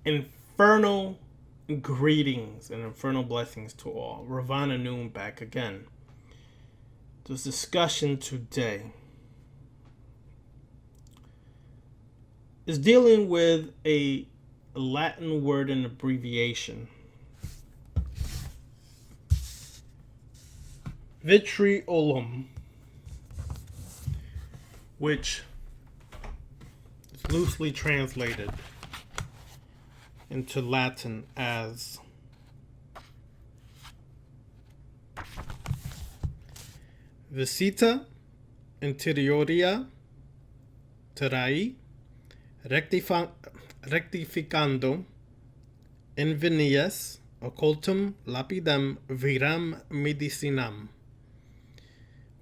Infernal greetings and infernal blessings to all. Ravana Noon back again. This discussion today is dealing with a Latin word and abbreviation. VITRIOLUM, which is loosely translated into Latin as visita interioria terrae rectificando invenies occultum lapidem viram medicinam,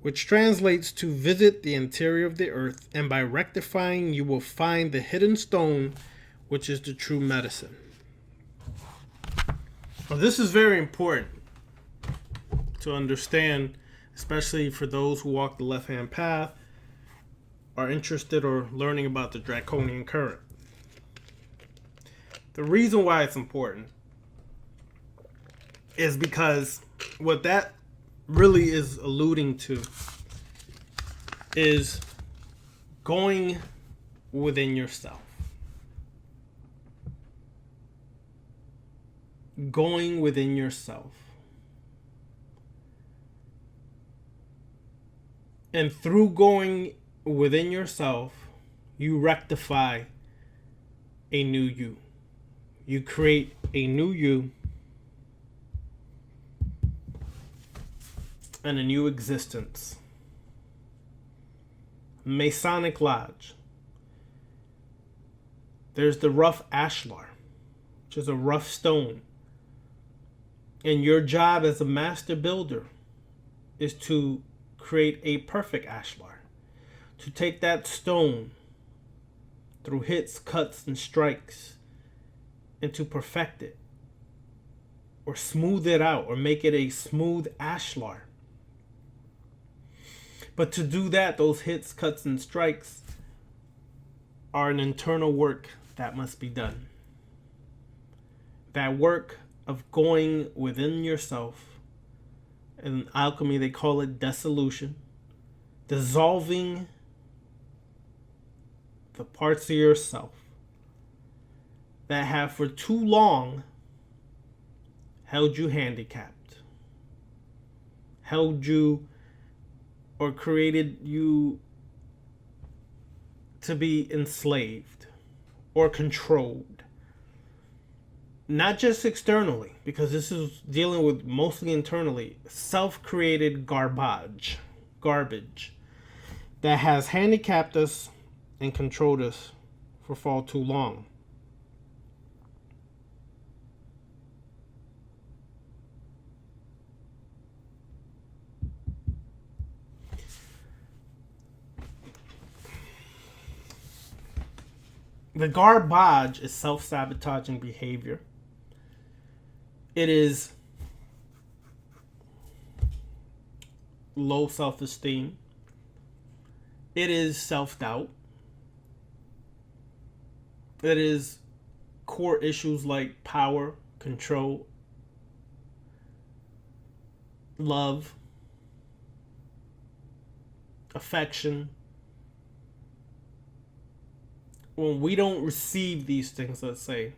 which translates to visit the interior of the earth, and by rectifying you will find the hidden stone, which is the true medicine. Well, this is very important to understand, especially for those who walk the left-hand path, are interested or learning about the draconian current. The reason why it's important is because what that really is alluding to is going within yourself. Going within yourself. And through going within yourself, you rectify a new you. You create a new you and a new existence. Masonic Lodge. There's the rough ashlar, which is a rough stone. And your job as a master builder is to create a perfect ashlar. To take that stone through hits, cuts, and strikes and to perfect it. Or smooth it out or make it a smooth ashlar. But to do that, those hits, cuts, and strikes are an internal work that must be done. That work of going within yourself. In alchemy, they call it dissolution. Dissolving the parts of yourself that have for too long held you handicapped, held you or created you to be enslaved or controlled. Not just externally, because this is dealing with mostly internally, self-created garbage that has handicapped us and controlled us for far too long. The garbage is self-sabotaging behavior. It is low self-esteem. It is self-doubt. It is core issues like power, control, love, affection. When we don't receive these things, let's say,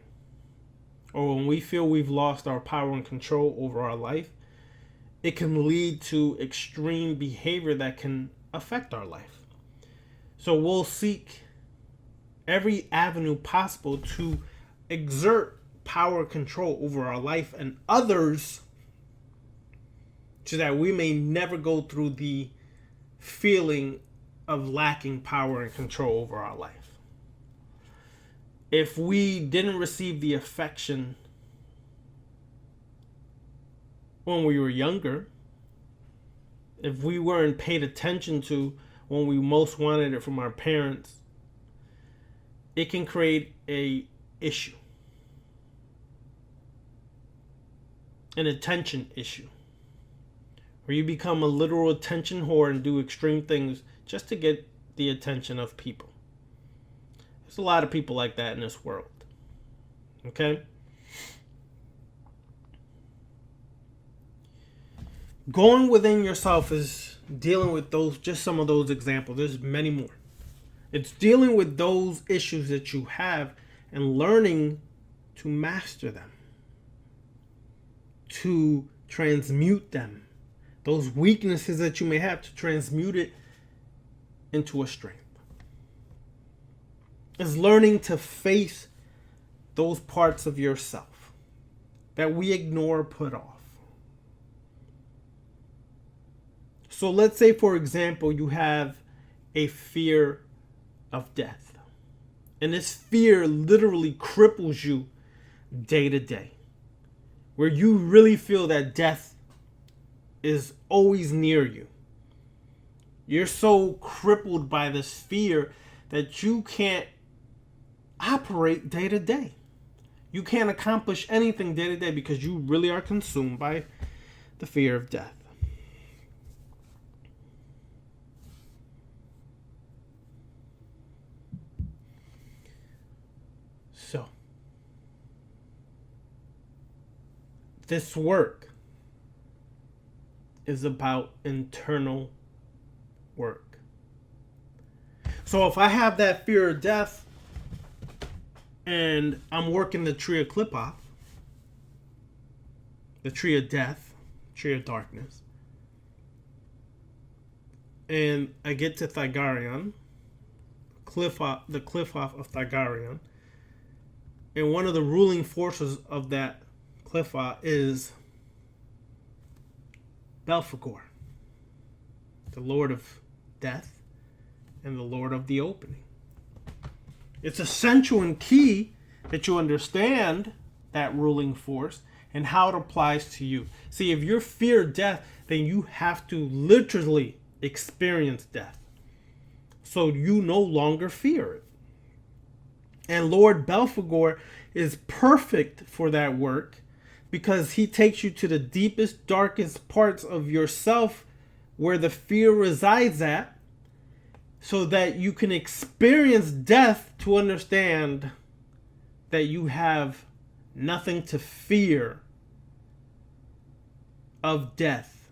or when we feel we've lost our power and control over our life, it can lead to extreme behavior that can affect our life. So we'll seek every avenue possible to exert power control over our life and others so that we may never go through the feeling of lacking power and control over our life. If we didn't receive the affection when we were younger, if we weren't paid attention to when we most wanted it from our parents, it can create an issue, an attention issue, where you become a literal attention whore and do extreme things just to get the attention of people. There's a lot of people like that in this world. Okay? Going within yourself is dealing with those, just some of those examples. There's many more. It's dealing with those issues that you have and learning to master them, to transmute them. Those weaknesses that you may have, to transmute it into a strength. It's learning to face those parts of yourself that we ignore or put off. So let's say, for example, you have a fear of death. And this fear literally cripples you day to day, where you really feel that death is always near you. You're so crippled by this fear that you can't operate day to day. You can't accomplish anything day to day because you really are consumed by the fear of death. So, this work is about internal work. So if I have that fear of death and I'm working the tree of Qliphoth, the tree of death, tree of darkness, and I get to Thygarion, the Qliphoth of Thygarion, and one of the ruling forces of that Qliphoth is Belphegor, the Lord of Death and the Lord of the Opening. It's essential and key that you understand that ruling force and how it applies to you. See, if you fear death, then you have to literally experience death, so you no longer fear it. And Lord Belphegor is perfect for that work because he takes you to the deepest, darkest parts of yourself where the fear resides at, so that you can experience death to understand that you have nothing to fear of death.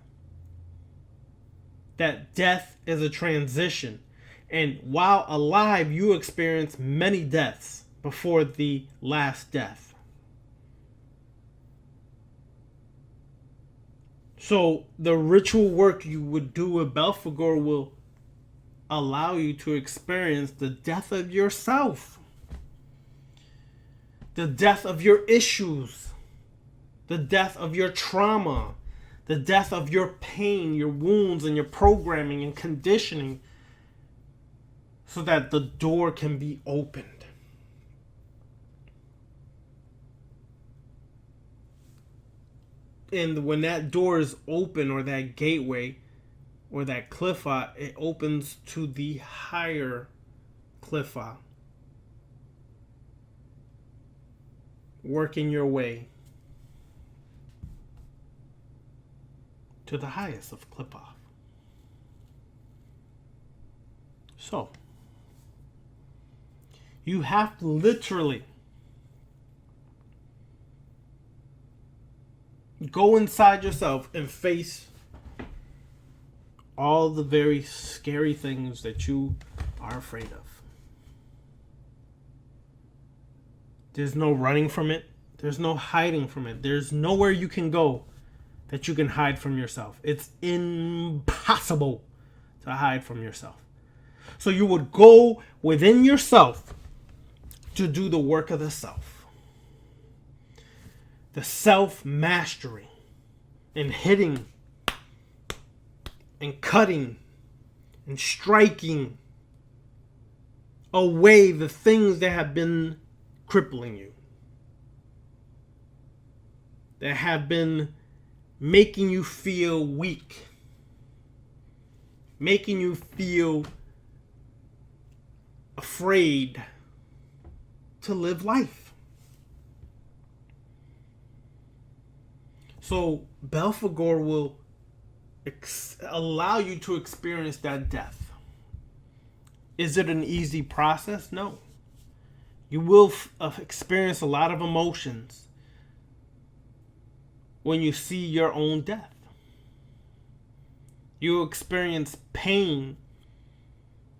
That death is a transition. And while alive, you experience many deaths before the last death. So the ritual work you would do with Belphegor will allow you to experience the death of yourself, the death of your issues, the death of your trauma, the death of your pain, your wounds, and your programming and conditioning, so that the door can be opened. And when that door is open, or that gateway, or that Qliphoth, it opens to the higher Qliphoth. Working your way to the highest of Qliphoth. So, you have to literally go inside yourself and face all the very scary things that you are afraid of. There's no running from it. There's no hiding from it. There's nowhere you can go that you can hide from yourself. It's impossible to hide from yourself. So you would go within yourself to do the work of the self. The self-mastery and hitting and cutting and striking away the things that have been crippling you, that have been making you feel weak, making you feel afraid to live life. So Belphegor will allow you to experience that death. Is it an easy process? No. You will experience a lot of emotions when you see your own death. You experience pain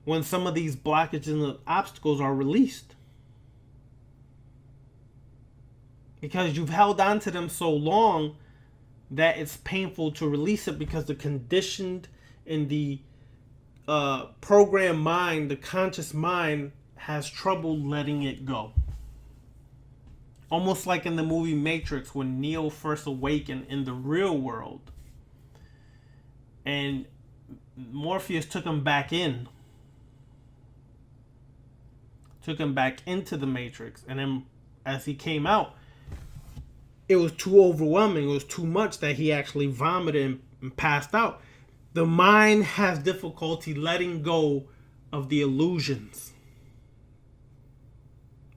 when some of these blockages and obstacles are released. Because you've held on to them so long that it's painful to release it, because the conditioned in the programmed mind, the conscious mind, has trouble letting it go. Almost like in the movie Matrix, when Neo first awakened in the real world and Morpheus took him back into the Matrix, and then as he came out, it was too overwhelming, it was too much, that he actually vomited and passed out. The mind has difficulty letting go of the illusions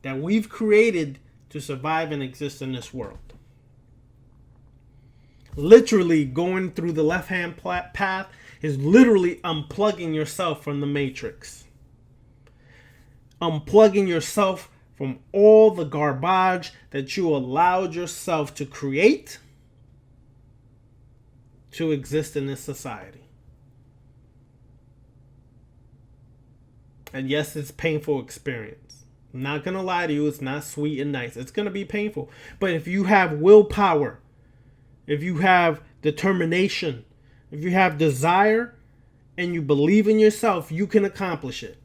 that we've created to survive and exist in this world. Literally, going through the left-hand path is literally unplugging yourself from the Matrix. Unplugging yourself from all the garbage that you allowed yourself to create to exist in this society. And yes, it's a painful experience. I'm not going to lie to you, it's not sweet and nice. It's going to be painful. But if you have willpower, if you have determination, if you have desire, and you believe in yourself, you can accomplish it.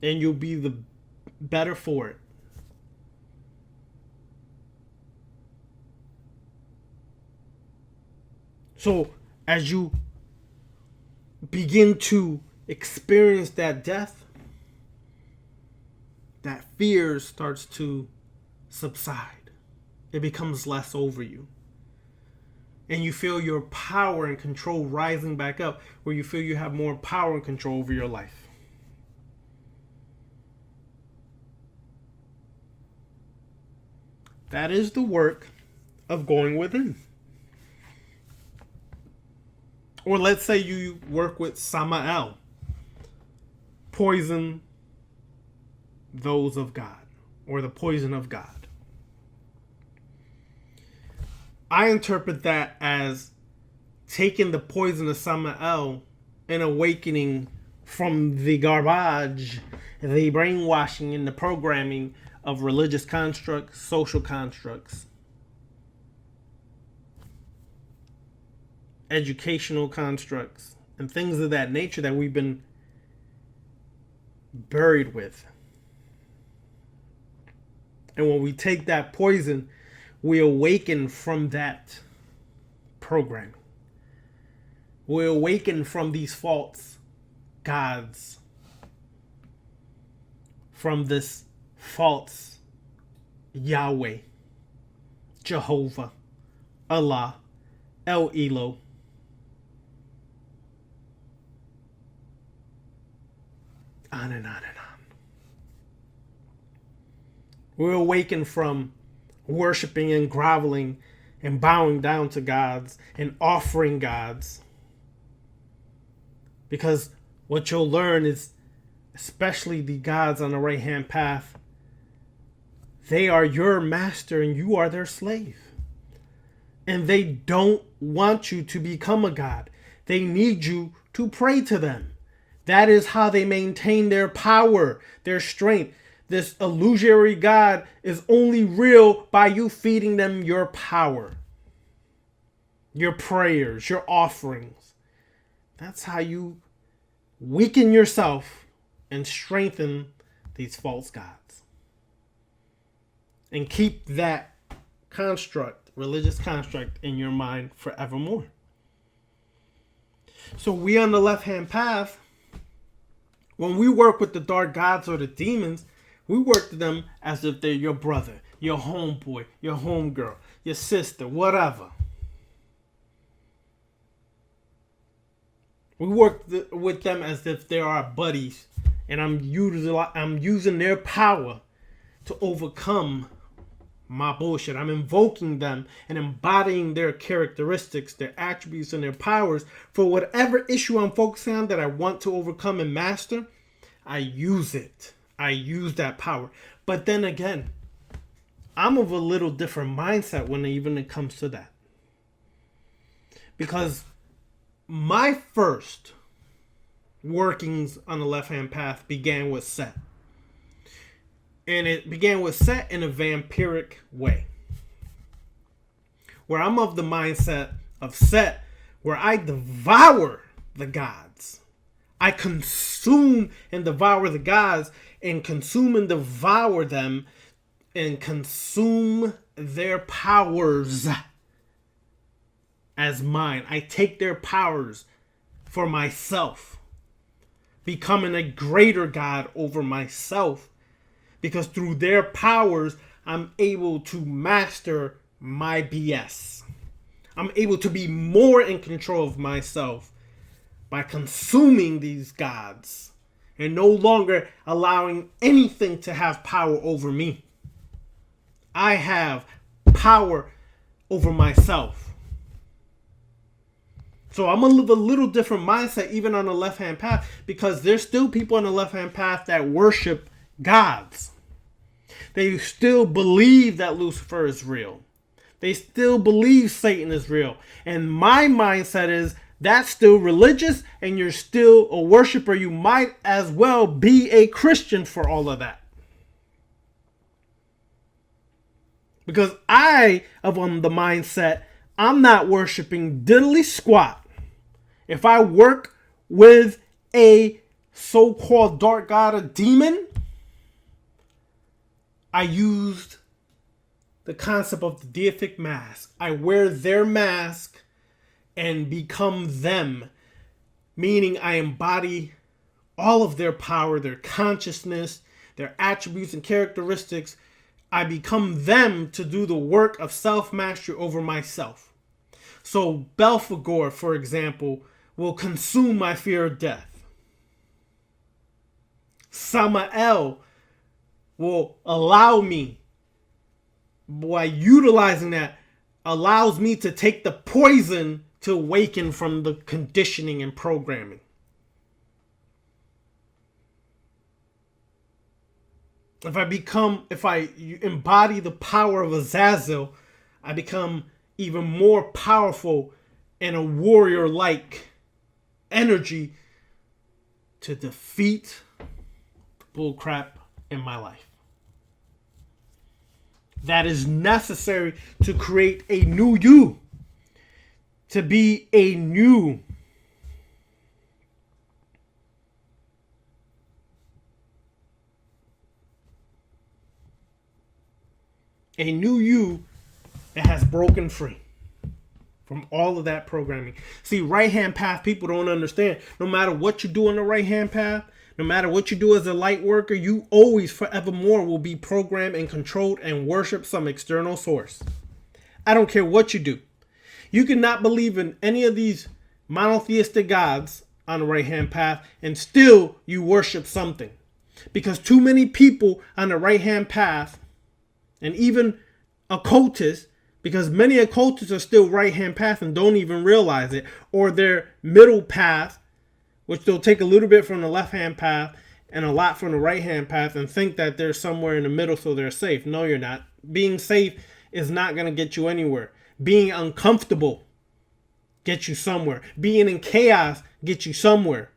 And you'll be the better for it. So, as you begin to experience that death, that fear starts to subside. It becomes less over you. And you feel your power and control rising back up, where you feel you have more power and control over your life. That is the work of going within. Or let's say you work with Samael. Poison those of God, or the poison of God. I interpret that as taking the poison of Samael and awakening from the garbage, the brainwashing and the programming of religious constructs, social constructs, educational constructs, and things of that nature that we've been buried with. And when we take that poison, we awaken from that programming. We awaken from these false gods, from this false Yahweh, Jehovah, Allah, El Elo. On and on and on. We're awakened from worshiping and groveling and bowing down to gods and offering gods. Because what you'll learn is, especially the gods on the right-hand path, they are your master and you are their slave. And they don't want you to become a god. They need you to pray to them. That is how they maintain their power, their strength. This illusory God is only real by you feeding them your power, your prayers, your offerings. That's how you weaken yourself and strengthen these false gods. And keep that construct, religious construct, in your mind forevermore. So we on the left-hand path, when we work with the dark gods or the demons, we work with them as if they're your brother, your homeboy, your homegirl, your sister, whatever. We work with them as if they're our buddies, and I'm using their power to overcome my bullshit. I'm invoking them and embodying their characteristics, their attributes, and their powers for whatever issue I'm focusing on that I want to overcome and master. I use it. I use that power. But then again, I'm of a little different mindset when it comes to that. Because my first workings on the left-hand path began with Set. And it began with Set in a vampiric way. Where I'm of the mindset of Set, where I devour the gods. I consume and devour the gods, and consume and devour them, and consume their powers as mine. I take their powers for myself, becoming a greater god over myself, because through their powers, I'm able to master my BS. I'm able to be more in control of myself by consuming these gods and no longer allowing anything to have power over me. I have power over myself. So I'm going to live a little different mindset even on the left-hand path, because there's still people on the left-hand path that worship gods. They still believe that Lucifer is real. They still believe Satan is real. And my mindset is, that's still religious and you're still a worshiper. You might as well be a Christian for all of that. Because I am on the mindset, I'm not worshiping diddly squat. If I work with a so-called dark god or demon, I used the concept of the Deific mask. I wear their mask and become them, meaning I embody all of their power, their consciousness, their attributes and characteristics. I become them to do the work of self-mastery over myself. So Belphegor, for example, will consume my fear of death. Samael will allow me, by utilizing that, allows me to take the poison to awaken from the conditioning and programming. If I embody the power of Azazel, I become even more powerful and a warrior-like energy to defeat the bullcrap in my life. That is necessary to create a new you. To be a new you that has broken free from all of that programming. See, right-hand path people don't understand. No matter what you do on the right-hand path, no matter what you do as a light worker, you always forevermore will be programmed and controlled and worship some external source. I don't care what you do. You cannot believe in any of these monotheistic gods on the right-hand path and still you worship something. Because too many people on the right-hand path, and even occultists, because many occultists are still right-hand path and don't even realize it, or their middle path, which they'll take a little bit from the left-hand path and a lot from the right-hand path and think that they're somewhere in the middle so they're safe. No, you're not. Being safe is not going to get you anywhere. Being uncomfortable gets you somewhere. Being in chaos gets you somewhere.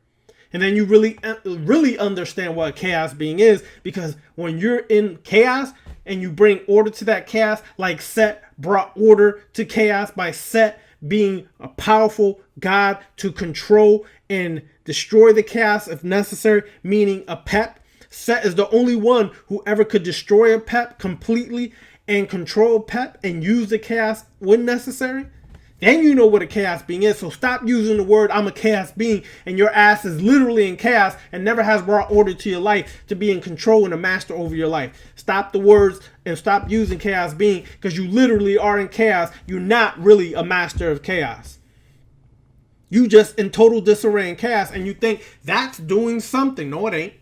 And then you really understand what a chaos being is, because when you're in chaos and you bring order to that chaos, like Set brought order to chaos by Set being a powerful god to control and destroy the chaos if necessary, meaning a Pep. Set is the only one who ever could destroy a Pep completely and control Pep and use the chaos when necessary. Then you know what a chaos being is. So stop using the word I'm a chaos being and your ass is literally in chaos and never has brought order to your life to be in control and a master over your life. Stop the words and stop using chaos being, because you literally are in chaos. You're not really a master of chaos. You just in total disarray and chaos, and you think that's doing something. No, it ain't.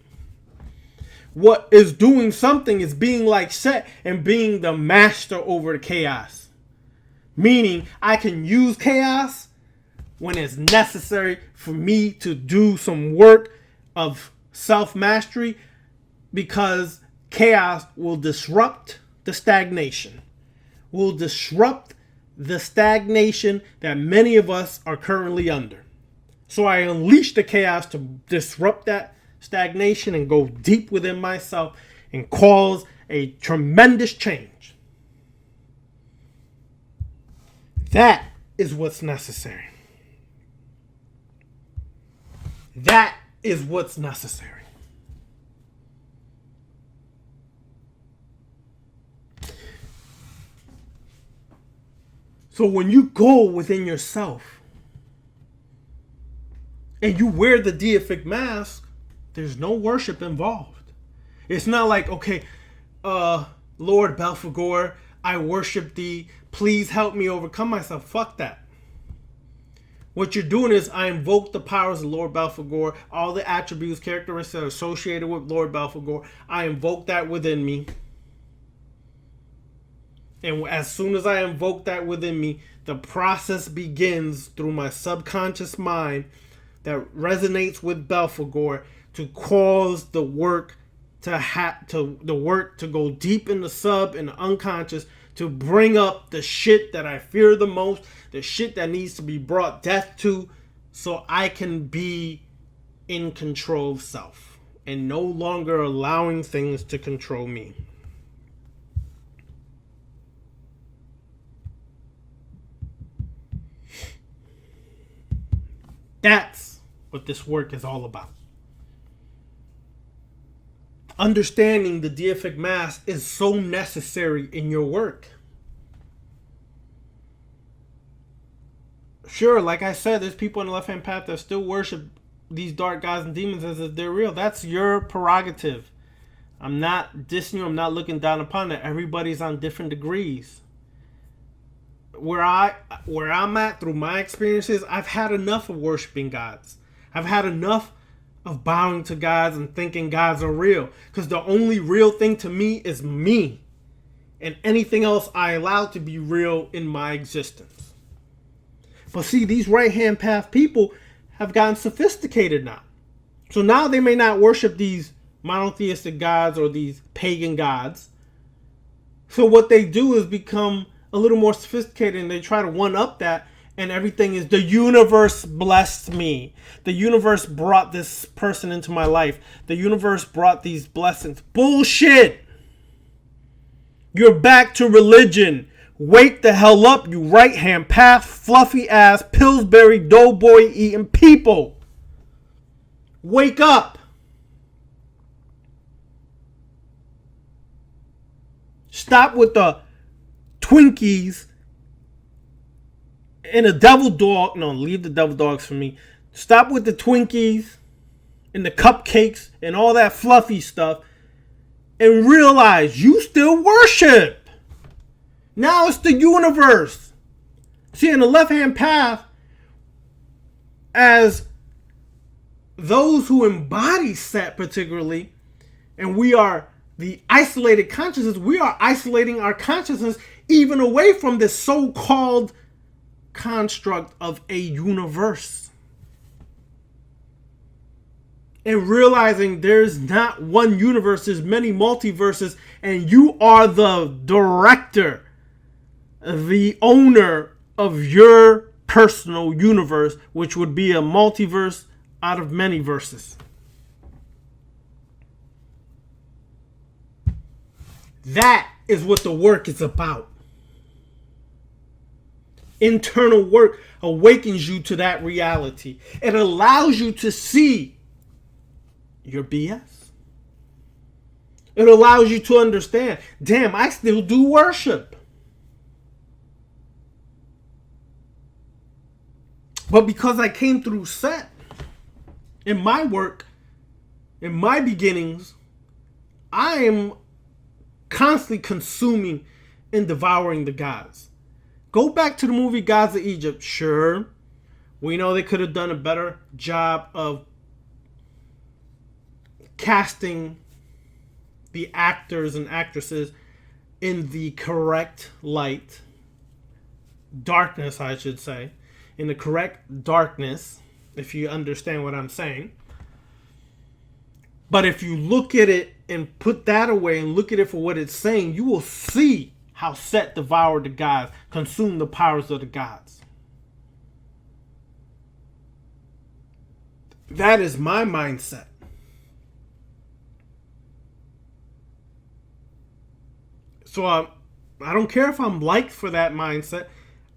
What is doing something is being like Set and being the master over the chaos. Meaning I can use chaos when it's necessary for me to do some work of self-mastery because chaos will disrupt the stagnation. Will disrupt the stagnation that many of us are currently under. So I unleash the chaos to disrupt that stagnation and go deep within myself and cause a tremendous change. That is what's necessary. That is what's necessary. So when you go within yourself and you wear the Deific mask, there's no worship involved. It's not like, okay, Lord Belphegor, I worship thee. Please help me overcome myself. Fuck that. What you're doing is I invoke the powers of Lord Belphegor, all the attributes, characteristics that are associated with Lord Belphegor. I invoke that within me. And as soon as I invoke that within me, the process begins through my subconscious mind that resonates with Belphegor to cause the work to go deep in the sub and the unconscious, to bring up the shit that I fear the most, the shit that needs to be brought death to, so I can be in control of self and no longer allowing things to control me. That's what this work is all about. Understanding the Deific mask is so necessary in your work. Sure, like I said, there's people in the left-hand path that still worship these dark gods and demons as if they're real. That's your prerogative. I'm not dissing you. I'm not looking down upon that. Everybody's on different degrees. Where I'm at through my experiences, I've had enough of worshiping gods. I've had enough of bowing to gods and thinking gods are real. Because the only real thing to me is me. And anything else I allow to be real in my existence. But see, these right-hand path people have gotten sophisticated now. So now they may not worship these monotheistic gods or these pagan gods. So what they do is become a little more sophisticated, and they try to one-up that, and everything is, the universe blessed me. The universe brought this person into my life. The universe brought these blessings. Bullshit! You're back to religion. Wake the hell up, you right-hand path, fluffy ass, Pillsbury doughboy eating people. Wake up. Stop with the Twinkies and a devil dog. No, leave the devil dogs for me. Stop with the Twinkies and the cupcakes and all that fluffy stuff and realize you still worship. Now it's the universe. See, in the left-hand path, as those who embody Set particularly, and we are the isolated consciousness, we are isolating our consciousness even away from this so-called construct of a universe. And realizing there's not one universe, there's many multiverses, and you are the director, the owner of your personal universe, which would be a multiverse out of many verses. That is what the work is about. Internal work awakens you to that reality. It allows you to see your BS. It allows you to understand, damn, I still do worship. But because I came through Set, in my work, in my beginnings, I am constantly consuming and devouring the gods. Go back to the movie Gods of Egypt. Sure, we know they could have done a better job of casting the actors and actresses in the correct light. Darkness, I should say. In the correct darkness, if you understand what I'm saying. But if you look at it and put that away and look at it for what it's saying, you will see how Set devoured the gods, consumed the powers of the gods. That is my mindset. So I don't care if I'm liked for that mindset.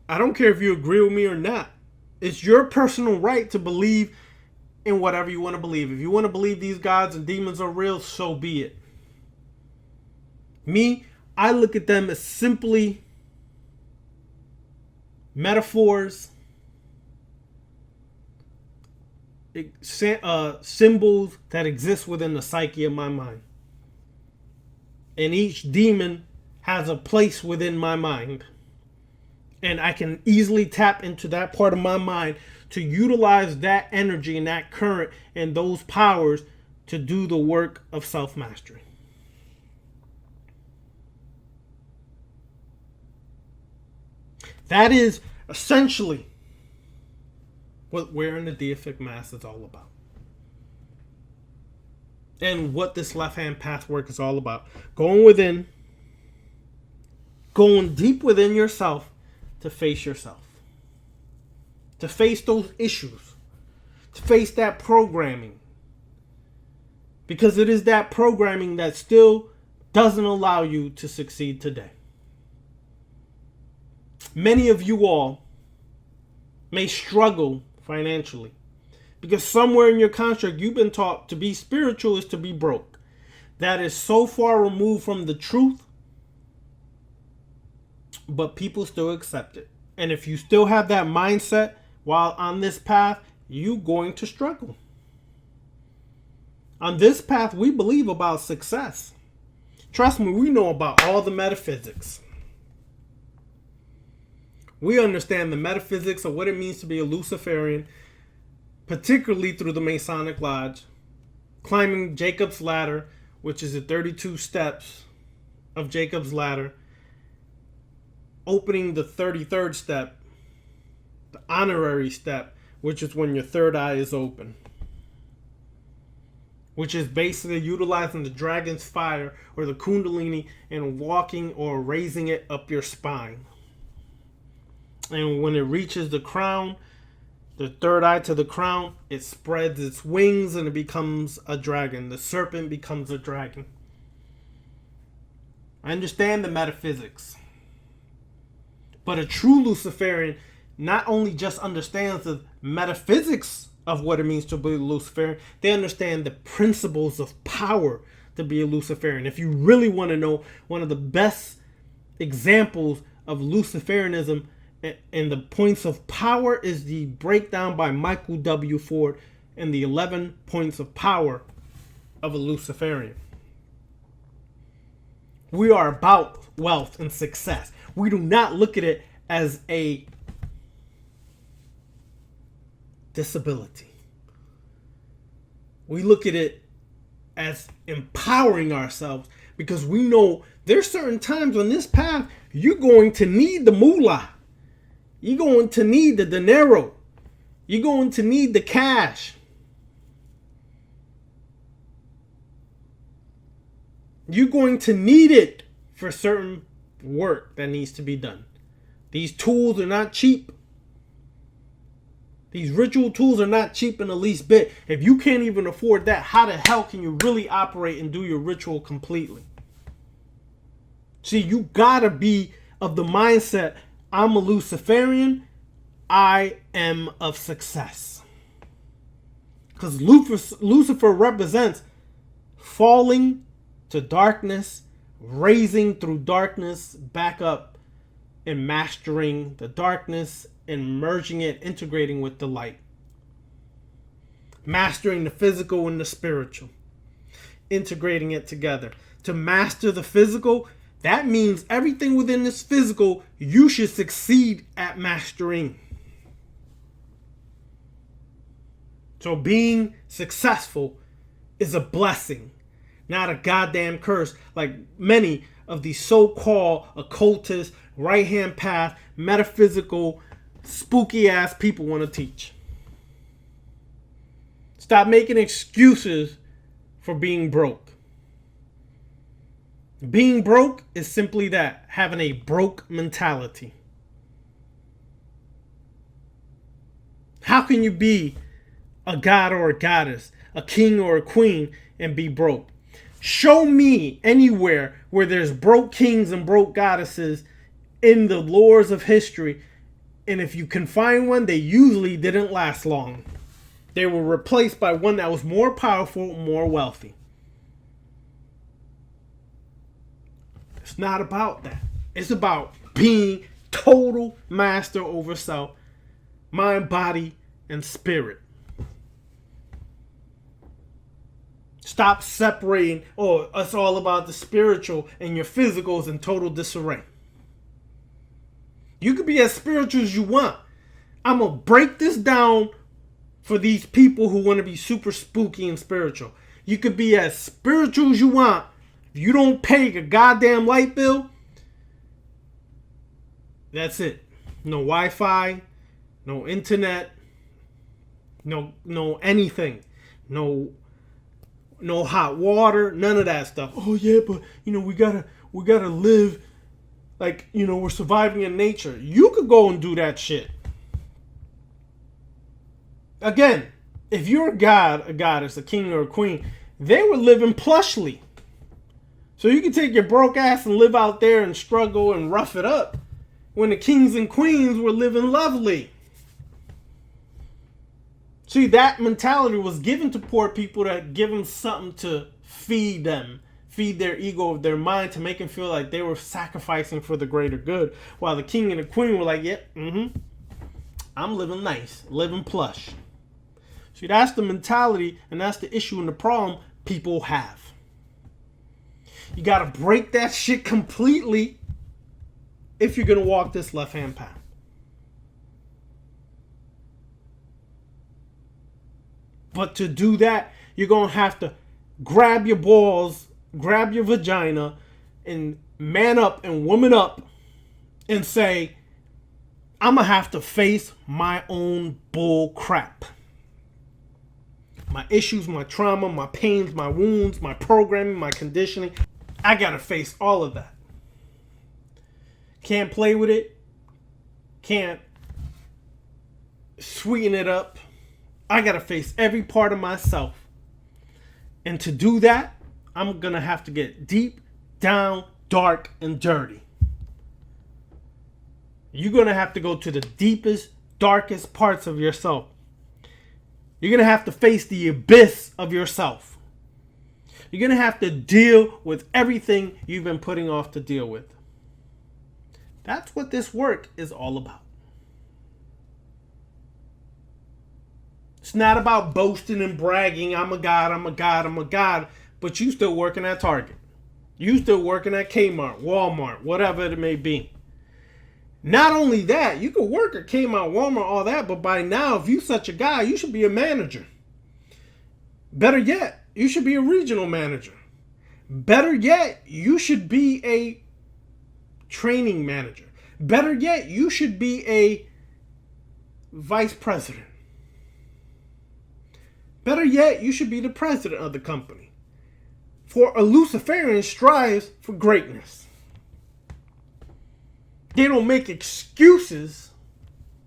I don't care if you agree with me or not. It's your personal right to believe in whatever you want to believe. If you want to believe these gods and demons are real, so be it. Me, I look at them as simply metaphors, symbols that exist within the psyche of my mind. And each demon has a place within my mind. And I can easily tap into that part of my mind to utilize that energy and that current and those powers to do the work of self-mastery. That is essentially what wearing the Deific mask is all about. And what this left-hand path work is all about. Going within, going deep within yourself to face yourself. To face those issues. To face that programming. Because it is that programming that still doesn't allow you to succeed today. Many of you all may struggle financially because somewhere in your construct you've been taught to be spiritual is to be broke. That is so far removed from the truth, but people still accept it. And if you still have that mindset while on this path, you're going to struggle. On this path, we believe about success. Trust me, we know about all the metaphysics. We understand the metaphysics of what it means to be a Luciferian, particularly through the Masonic Lodge, climbing Jacob's ladder, which is the 32 steps of Jacob's ladder, opening the 33rd step, the honorary step, which is when your third eye is open, which is basically utilizing the dragon's fire or the Kundalini and walking or raising it up your spine. And when it reaches the crown, the third eye to the crown, it spreads its wings and it becomes a dragon. The serpent becomes a dragon. I understand the metaphysics. But a true Luciferian not only just understands the metaphysics of what it means to be a Luciferian, they understand the principles of power to be a Luciferian. If you really want to know, one of the best examples of Luciferianism and the points of power is the breakdown by Michael W. Ford and the 11 points of power of a Luciferian. We are about wealth and success. We do not look at it as a disability. We look at it as empowering ourselves because we know there's certain times on this path you're going to need the moolah. You're going to need the dinero. You're going to need the cash. You're going to need it for certain work that needs to be done. These tools are not cheap. These ritual tools are not cheap in the least bit. If you can't even afford that, how the hell can you really operate and do your ritual completely? See, you gotta be of the mindset, I'm a Luciferian, I am of success. Because Lucifer represents falling to darkness, raising through darkness, back up, and mastering the darkness and merging it, integrating with the light. Mastering the physical and the spiritual. Integrating it together. To master the physical, that means everything within this physical you should succeed at mastering. So being successful is a blessing, not a goddamn curse like many of these so-called occultist, right-hand path, metaphysical, spooky-ass people want to teach. Stop making excuses for being broke. Being broke is simply that, having a broke mentality. How can you be a god or a goddess, a king or a queen, and be broke? Show me anywhere where there's broke kings and broke goddesses in the lores of history. And if you can find one, they usually didn't last long. They were replaced by one that was more powerful, more wealthy. It's not about that. It's about being total master over self, mind, body, and spirit. Stop separating, oh, it's all about the spiritual and your physical is in total disarray. You could be as spiritual as you want. I'm going to break this down for these people who want to be super spooky and spiritual. You could be as spiritual as you want. If you don't pay a goddamn light bill, that's it. No Wi-Fi, no internet, no anything. No hot water, none of that stuff. Oh yeah, but we gotta live like we're surviving in nature. You could go and do that shit. Again, if you're a god, a goddess, a king, or a queen, they were living plushly. So you can take your broke ass and live out there and struggle and rough it up when the kings and queens were living lovely. See, that mentality was given to poor people to give them something to feed them, feed their ego, their mind, to make them feel like they were sacrificing for the greater good. While the king and the queen were like, yep, I'm living nice, living plush. See, that's the mentality, and that's the issue and the problem people have. You got to break that shit completely if you're going to walk this left-hand path. But to do that, you're going to have to grab your balls, grab your vagina, and man up and woman up and say, I'm going to have to face my own bull crap. My issues, my trauma, my pains, my wounds, my programming, my conditioning. I got to face all of that. Can't play with it. Can't sweeten it up. I got to face every part of myself. And to do that, I'm going to have to get deep, down, dark, and dirty. You're going to have to go to the deepest, darkest parts of yourself. You're going to have to face the abyss of yourself. You're going to have to deal with everything you've been putting off to deal with. That's what this work is all about. It's not about boasting and bragging, I'm a god, I'm a god, I'm a god, but you still working at Target. You still working at Kmart, Walmart, whatever it may be. Not only that, you can work at Kmart, Walmart, all that, but by now, if you're such a guy, you should be a manager. Better yet, you should be a regional manager. Better yet, you should be a training manager. Better yet, you should be a vice president. Better yet, you should be the president of the company. For a Luciferian strives for greatness. They don't make excuses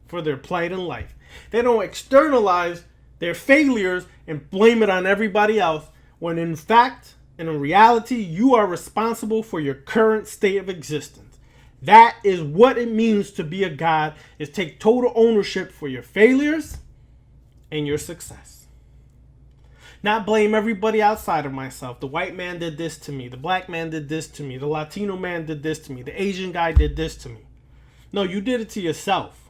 for their plight in life. They don't externalize their failures and blame it on everybody else, when in fact, and in reality, you are responsible for your current state of existence. That is what it means to be a god, is take total ownership for your failures and your success. Not blame everybody outside of myself. The white man did this to me. The black man did this to me. The Latino man did this to me. The Asian guy did this to me. No, you did it to yourself.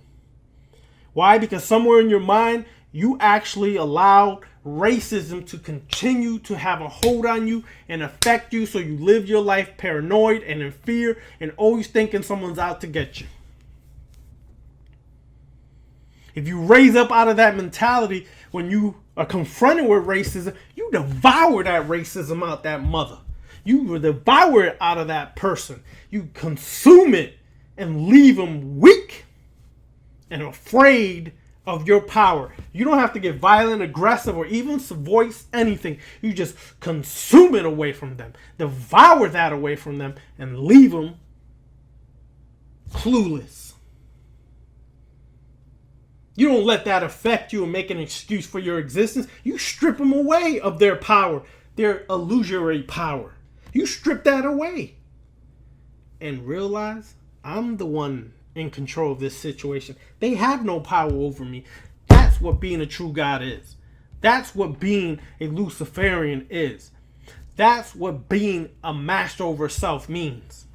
Why? Because somewhere in your mind, you actually allowed racism to continue to have a hold on you and affect you, so you live your life paranoid and in fear and always thinking someone's out to get you. If you raise up out of that mentality, when you are confronted with racism, you devour that racism out that mother. You will devour it out of that person. You consume it and leave them weak and afraid of your power. You don't have to get violent, aggressive, or even voice anything. You just consume it away from them. Devour that away from them and leave them clueless. You don't let that affect you and make an excuse for your existence. You strip them away of their power, their illusory power. You strip that away and realize I'm the one in control of this situation. They have no power over me. That's what being a true God is. That's what being a Luciferian is. That's what being a master over self means.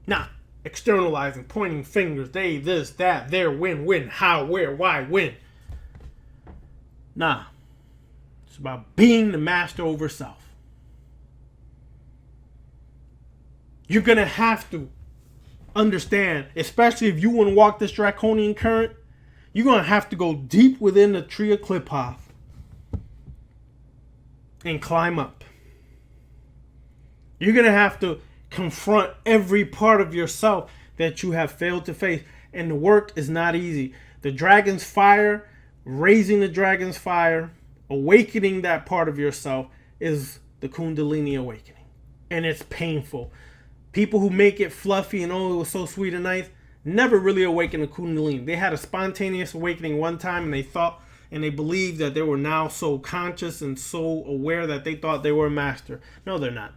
Not externalizing, pointing fingers, they, this, that, there, when, how, where, why, when. Nah. It's about being the master over self. You're going to have to understand, especially if you want to walk this draconian current, you're going to have to go deep within the tree of Kliphoth and climb up. You're going to have to confront every part of yourself that you have failed to face. And the work is not easy. The dragon's fire, raising the dragon's fire, awakening that part of yourself is the Kundalini awakening. And it's painful. People who make it fluffy and oh, it was so sweet and nice, never really awakened the Kundalini. They had a spontaneous awakening one time and they thought and they believed that they were now so conscious and so aware that they thought they were a master. No, they're not.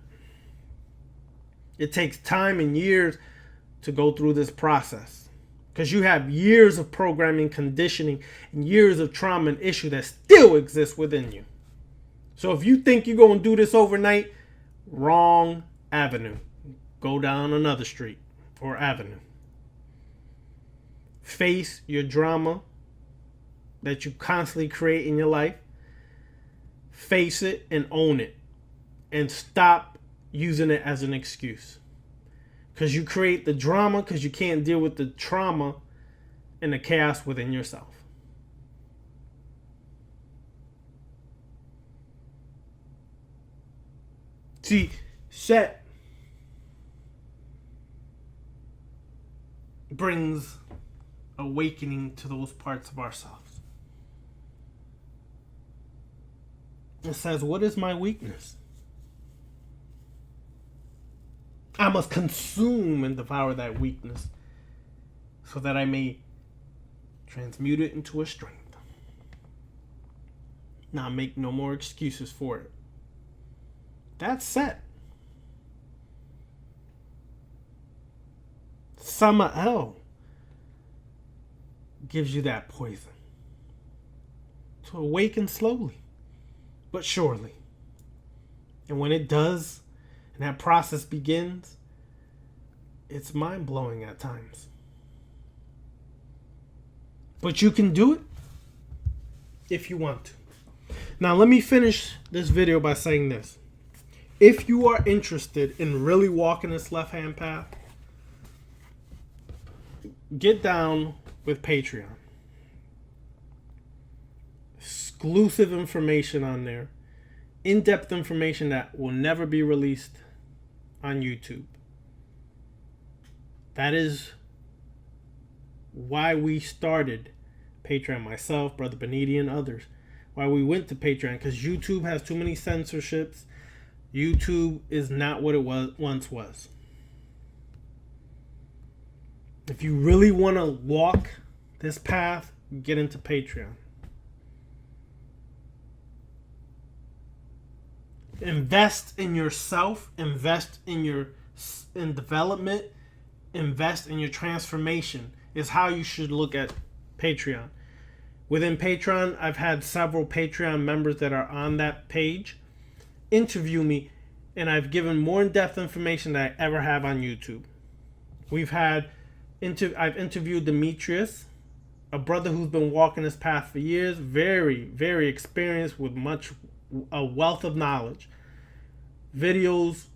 It takes time and years to go through this process because you have years of programming, conditioning, and years of trauma and issue that still exists within you. So if you think you're going to do this overnight, wrong avenue. Go down another street or avenue. Face your drama that you constantly create in your life. Face it and own it. And stop using it as an excuse. Because you create the drama because you can't deal with the trauma and the chaos within yourself. See, Set brings awakening to those parts of ourselves. It says, what is my weakness? I must consume and devour that weakness so that I may transmute it into a strength. Now make no more excuses for it. That's Set. Samael gives you that poison to awaken slowly but surely. And when it does, and that process begins, it's mind-blowing at times. But you can do it if you want to. Now let me finish this video by saying this. If you are interested in really walking this left-hand path, get down with Patreon. Exclusive information on there. In-depth information that will never be released on YouTube. That is why we started Patreon. Myself, Brother Beniti, and others. Why we went to Patreon. Because YouTube has too many censorships. YouTube is not what it once was. If you really want to walk this path, get into Patreon. Invest in yourself. Invest in development. Invest in your transformation is how you should look at Patreon. Within Patreon, I've had several Patreon members that are on that page interview me, and I've given more in-depth information than I ever have on YouTube. I've interviewed Demetrius, a brother who's been walking this path for years, very, very experienced with a wealth of knowledge. Videos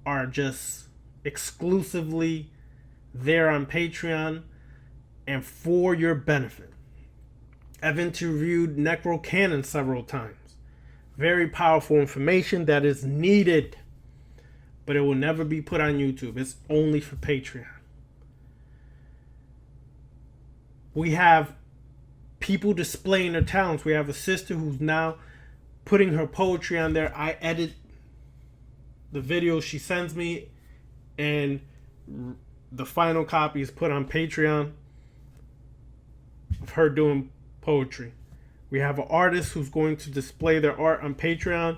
are just exclusively there on Patreon and for your benefit. I've interviewed Necro Cannon several times. Very powerful information that is needed, but it will never be put on YouTube. It's only for Patreon. We have people displaying their talents. We have a sister who's now putting her poetry on there. I edit the video she sends me, and the final copy is put on Patreon of her doing poetry. We have an artist who's going to display their art on Patreon,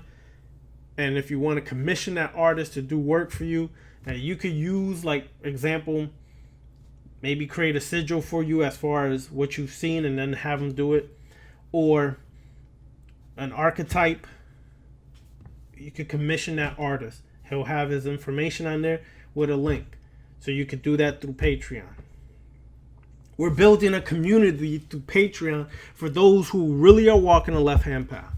and if you want to commission that artist to do work for you, that you could use, like example, maybe create a sigil for you as far as what you've seen and then have them do it, or an archetype, you could commission that artist. He'll have his information on there with a link, so you could do that through Patreon. We're building a community through Patreon for those who really are walking the left-hand path.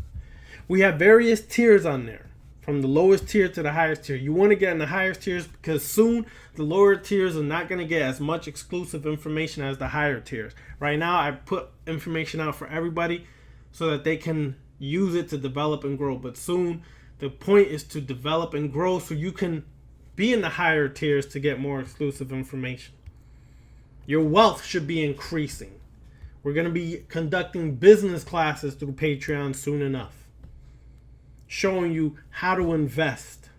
We have various tiers on there, from the lowest tier to the highest tier. You want to get in the highest tiers because soon the lower tiers are not going to get as much exclusive information as the higher tiers. Right now, I put information out for everybody so that they can use it to develop and grow. But soon, the point is to develop and grow so you can be in the higher tiers to get more exclusive information. Your wealth should be increasing. We're going to be conducting business classes through Patreon soon enough, showing you how to invest,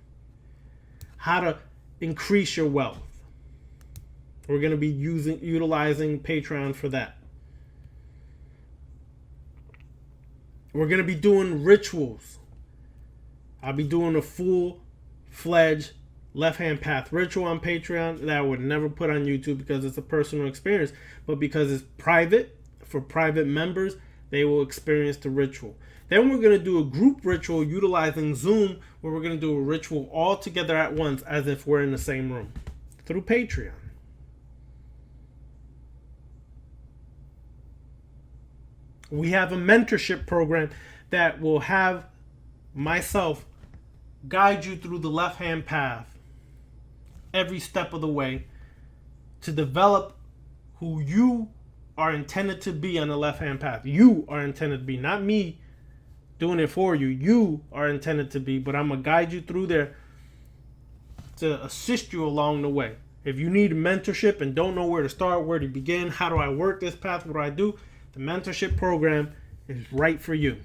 how to increase your wealth. We're going to be utilizing Patreon for that. We're going to be doing rituals. I'll be doing a full-fledged left-hand path ritual on Patreon that I would never put on YouTube because it's a personal experience. But because it's private, for private members, they will experience the ritual. Then we're going to do a group ritual utilizing Zoom, where we're going to do a ritual all together at once as if we're in the same room through Patreon. We have a mentorship program that will have myself guide you through the left-hand path every step of the way to develop who you are intended to be on the left-hand path. You are intended to be, not me doing it for you. You are intended to be, but I'm going to guide you through there to assist you along the way. If you need mentorship and don't know where to start, where to begin, how do I work this path, what do I do? The mentorship program is right for you.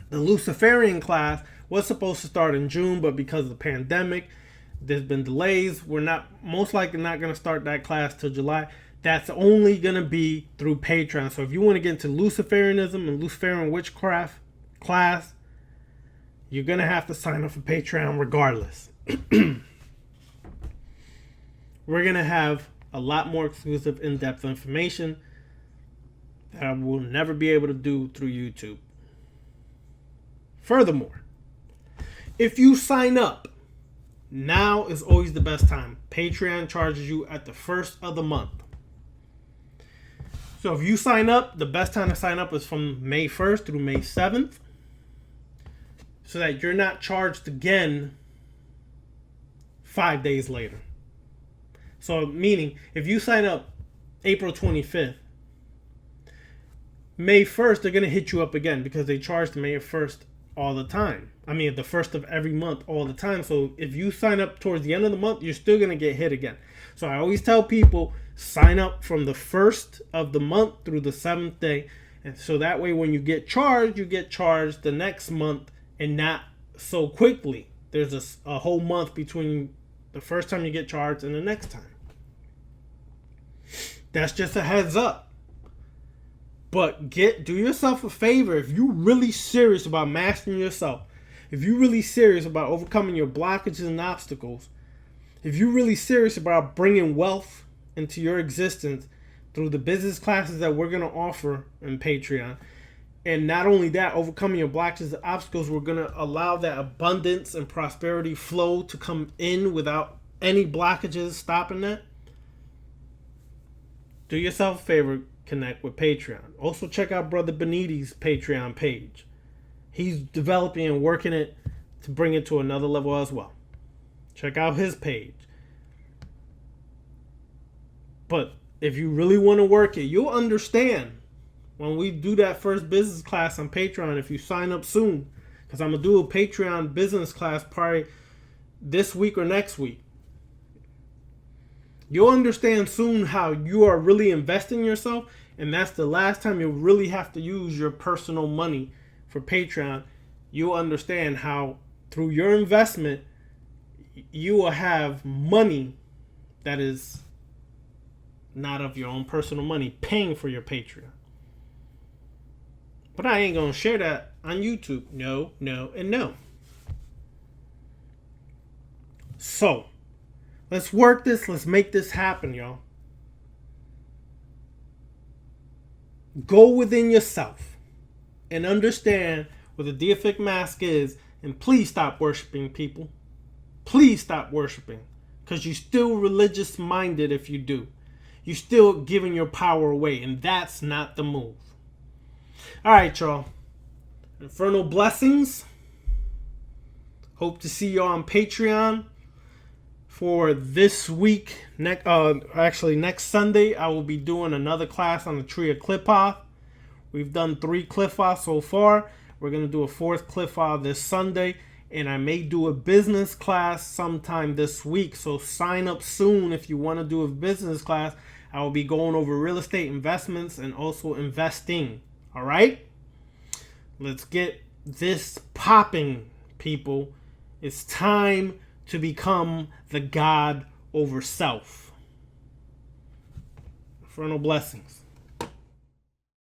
The Luciferian class was supposed to start in June, but because of the pandemic, there's been delays. We're most likely not going to start that class till July. That's only going to be through Patreon. So if you want to get into Luciferianism and Luciferian witchcraft class, you're going to have to sign up for Patreon regardless. We're going to have a lot more exclusive, in-depth information that I will never be able to do through YouTube. Furthermore, if you sign up, now is always the best time. Patreon charges you at the first of the month. So if you sign up, the best time to sign up is from May 1st through May 7th, so that you're not charged again 5 days later. So meaning, if you sign up April 25th, May 1st, they're going to hit you up again because they charge May 1st all the time. I mean, the first of every month all the time. So if you sign up towards the end of the month, you're still going to get hit again. So I always tell people, sign up from the 1st of the month through the 7th day. And so that way when you get charged the next month and not so quickly. There's a whole month between the first time you get charged and the next time. That's just a heads up. But do yourself a favor. If you're really serious about mastering yourself, if you're really serious about overcoming your blockages and obstacles, if you're really serious about bringing wealth into your existence through the business classes that we're going to offer in Patreon, and not only that, overcoming your blockages and obstacles, we're going to allow that abundance and prosperity flow to come in without any blockages stopping that. Do yourself a favor, connect with Patreon. Also check out Brother Benitez's Patreon page. He's developing and working it to bring it to another level as well. Check out his page. But if you really want to work it, you'll understand when we do that first business class on Patreon, if you sign up soon, because I'm going to do a Patreon business class probably this week or next week. You'll understand soon how you are really investing in yourself, and that's the last time you'll really have to use your personal money for Patreon. You'll understand how through your investment, you will have money that is not of your own personal money paying for your Patreon. But I ain't going to share that on YouTube. No, no, and no. So, let's work this. Let's make this happen, y'all. Go within yourself and understand what the Deific mask is, and please stop worshiping people. Please stop worshiping, because you're still religious minded if you do. You're still giving your power away, and that's not the move. All right, y'all. Infernal blessings. Hope to see you on Patreon for this week. Next Sunday, I will be doing another class on the Tree of Qliphoth. We've done 3 Qliphoths so far. We're going to do a 4th Qliphoth this Sunday. And I may do a business class sometime this week. So sign up soon if you want to do a business class. I will be going over real estate investments and also investing. All right? Let's get this popping, people. It's time to become the God over self. Infernal blessings.